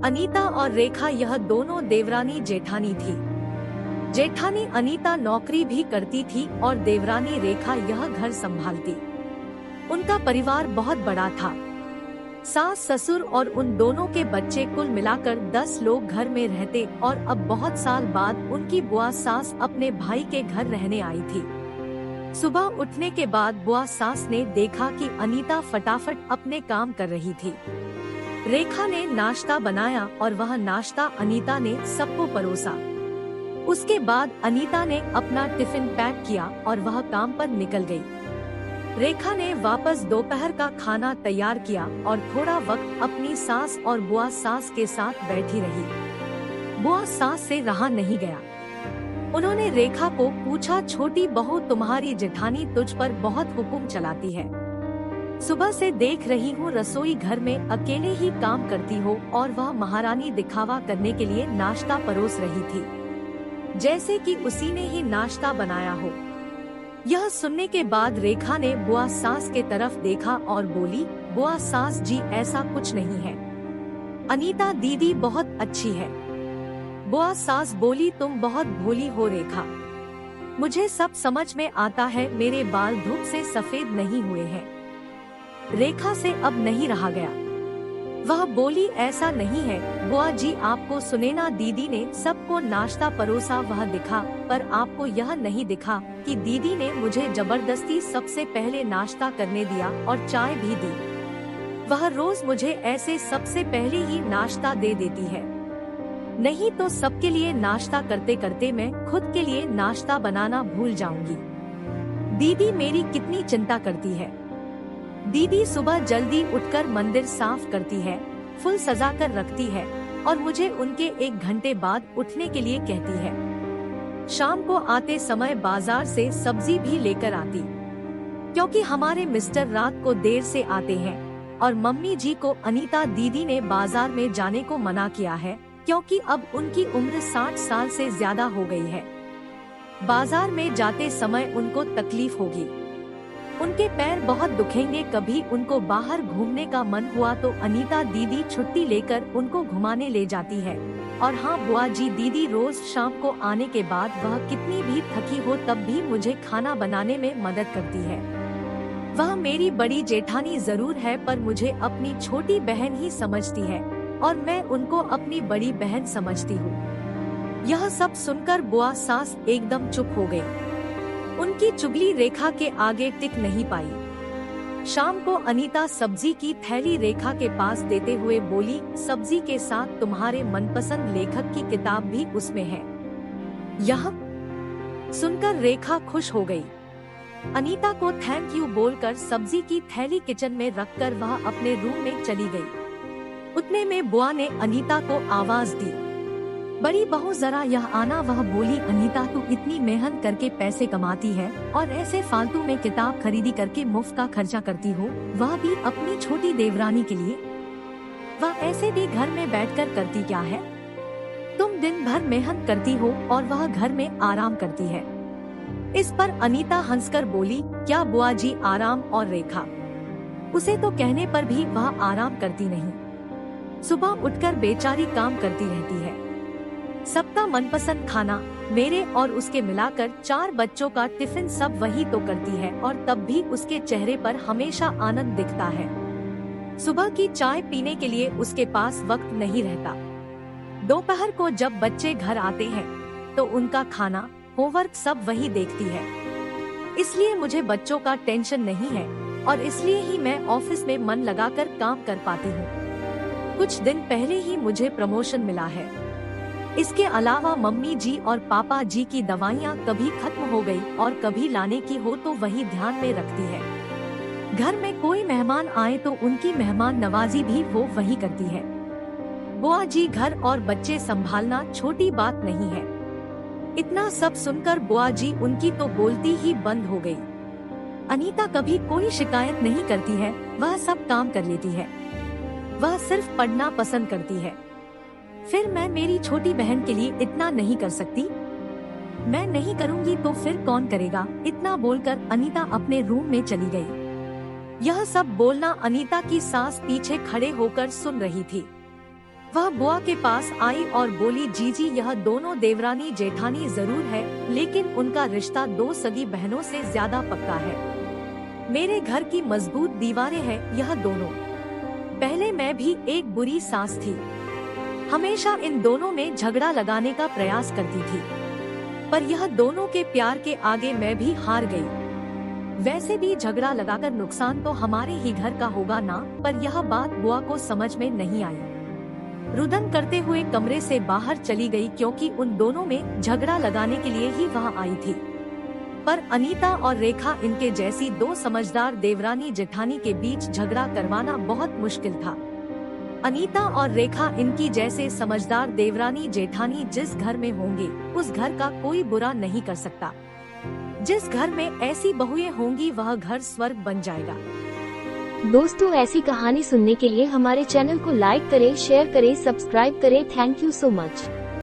अनीता और रेखा यह दोनों देवरानी जेठानी थी। जेठानी अनीता नौकरी भी करती थी और देवरानी रेखा यह घर संभालती। उनका परिवार बहुत बड़ा था। सास ससुर और उन दोनों के बच्चे कुल मिलाकर 10 लोग घर में रहते और अब बहुत साल बाद उनकी बुआ सास अपने भाई के घर रहने आई थी। सुबह उठने के बाद बुआ सास ने देखा कि अनीता फटाफट अपने काम कर रही थी। रेखा ने नाश्ता बनाया और वह नाश्ता अनीता ने सबको परोसा। उसके बाद अनीता ने अपना टिफिन पैक किया और वह काम पर निकल गई। रेखा ने वापस दोपहर का खाना तैयार किया और थोड़ा वक्त अपनी सास और बुआ सास के साथ बैठी रही। बुआ सास से रहा नहीं गया। उन्होंने रेखा को पूछा, छोटी बहू तुम्हारी जेठानी तुझ पर बहुत हुक्म चलाती है। सुबह से देख रही हूँ रसोई घर में अकेले ही काम करती हो और वह महारानी दिखावा करने के लिए नाश्ता परोस रही थी, जैसे कि उसी ने ही नाश्ता बनाया हो। यह सुनने के बाद रेखा ने बुआ सास के तरफ देखा और बोली, बुआ सास जी ऐसा कुछ नहीं है, अनीता दीदी बहुत अच्छी है। बुआ सास बोली, तुम बहुत भोली हो रेखा, मुझे सब समझ में आता है, मेरे बाल धूप से सफेद नहीं हुए हैं। रेखा से अब नहीं रहा गया। वह बोली, ऐसा नहीं है बुआ जी, आपको सुनैना दीदी ने सबको नाश्ता परोसा वह दिखा, पर आपको यह नहीं दिखा कि दीदी ने मुझे जबरदस्ती सबसे पहले नाश्ता करने दिया और चाय भी दी। वह रोज मुझे ऐसे सबसे पहले ही नाश्ता दे देती है, नहीं तो सबके लिए नाश्ता करते करते मैं खुद के लिए नाश्ता बनाना भूल जाऊंगी। दीदी मेरी कितनी चिंता करती है। दीदी सुबह जल्दी उठकर मंदिर साफ करती है, फूल सजा कर रखती है और मुझे उनके 1 घंटे बाद उठने के लिए कहती है। शाम को आते समय बाजार से सब्जी भी लेकर आती, क्योंकि हमारे मिस्टर रात को देर से आते हैं और मम्मी जी को अनीता दीदी ने बाजार में जाने को मना किया है, क्योंकि अब उनकी उम्र 60 साल से ज्यादा हो गई है। बाजार में जाते समय उनको तकलीफ होगी, उनके पैर बहुत दुखेंगे। कभी उनको बाहर घूमने का मन हुआ तो अनीता दीदी छुट्टी लेकर उनको घुमाने ले जाती है। और हाँ बुआ जी, दीदी रोज शाम को आने के बाद वह कितनी भी थकी हो तब भी मुझे खाना बनाने में मदद करती है। वह मेरी बड़ी जेठानी जरूर है, पर मुझे अपनी छोटी बहन ही समझती है और मैं उनको अपनी बड़ी बहन समझती हूँ। यह सब सुनकर बुआ सास एकदम चुप हो गई। उनकी चुगली रेखा के आगे टिक नहीं पाई। शाम को अनीता सब्जी की थैली रेखा के पास देते हुए बोली, सब्जी के साथ तुम्हारे मनपसंद लेखक की किताब भी उसमें है। यह सुनकर रेखा खुश हो गई। अनीता को थैंक यू बोलकर सब्जी की थैली किचन में रखकर वह अपने रूम में चली गई। उतने में बुआ ने अनीता को आवाज दी, बड़ी बहू जरा यह आना। वह बोली, अनीता तू इतनी मेहनत करके पैसे कमाती है और ऐसे फालतू में किताब खरीदी करके मुफ्त का खर्चा करती हो, वह भी अपनी छोटी देवरानी के लिए। वह ऐसे भी घर में बैठकर करती क्या है? तुम दिन भर मेहनत करती हो और वह घर में आराम करती है। इस पर अनीता हंसकर बोली, क्या बुआ जी आराम? और रेखा उसे तो कहने पर भी वह आराम करती नहीं। सुबह उठकर बेचारी काम करती रहती है। सबका मनपसंद खाना, मेरे और उसके मिलाकर 4 बच्चों का टिफिन सब वही तो करती है और तब भी उसके चेहरे पर हमेशा आनंद दिखता है। सुबह की चाय पीने के लिए उसके पास वक्त नहीं रहता। दोपहर को जब बच्चे घर आते हैं तो उनका खाना, होमवर्क सब वही देखती है। इसलिए मुझे बच्चों का टेंशन नहीं है और इसलिए ही मैं ऑफिस में मन लगाकर काम कर पाती हूँ। कुछ दिन पहले ही मुझे प्रमोशन मिला है। इसके अलावा मम्मी जी और पापा जी की दवाइयाँ कभी खत्म हो गई और कभी लाने की हो तो वही ध्यान में रखती है। घर में कोई मेहमान आए तो उनकी मेहमान नवाजी भी वो वही करती है। बुआ जी घर और बच्चे संभालना छोटी बात नहीं है। इतना सब सुनकर बुआ जी उनकी तो बोलती ही बंद हो गई। अनीता कभी कोई शिकायत नहीं करती है, वह सब काम कर लेती है। वह सिर्फ पढ़ना पसंद करती है। फिर मैं मेरी छोटी बहन के लिए इतना नहीं कर सकती? मैं नहीं करूंगी तो फिर कौन करेगा? इतना बोलकर अनीता अपने रूम में चली गई। यह सब बोलना अनीता की सास पीछे खड़े होकर सुन रही थी। वह बुआ के पास आई और बोली, जीजी यह दोनों देवरानी जेठानी जरूर है, लेकिन उनका रिश्ता 2 सगी बहनों से ज्यादा पक्का है। मेरे घर की मजबूत दीवारें हैं यह दोनों। पहले मैं भी एक बुरी सास थी, हमेशा इन दोनों में झगड़ा लगाने का प्रयास करती थी, पर यह दोनों के प्यार के आगे मैं भी हार गई। वैसे भी झगड़ा लगाकर नुकसान तो हमारे ही घर का होगा ना, पर यह बात बुआ को समझ में नहीं आई। रुदन करते हुए कमरे से बाहर चली गई, क्योंकि उन दोनों में झगड़ा लगाने के लिए ही वहां आई थी। पर अनीता और रेखा, इनके जैसी 2 समझदार देवरानी जेठानी के बीच झगड़ा करवाना बहुत मुश्किल था। अनीता और रेखा, इनकी जैसे समझदार देवरानी जेठानी जिस घर में होंगे, उस घर का कोई बुरा नहीं कर सकता। जिस घर में ऐसी बहुएं होंगी वह घर स्वर्ग बन जाएगा। दोस्तों, ऐसी कहानी सुनने के लिए हमारे चैनल को लाइक करें, शेयर करें, सब्सक्राइब करें। Thank you so much.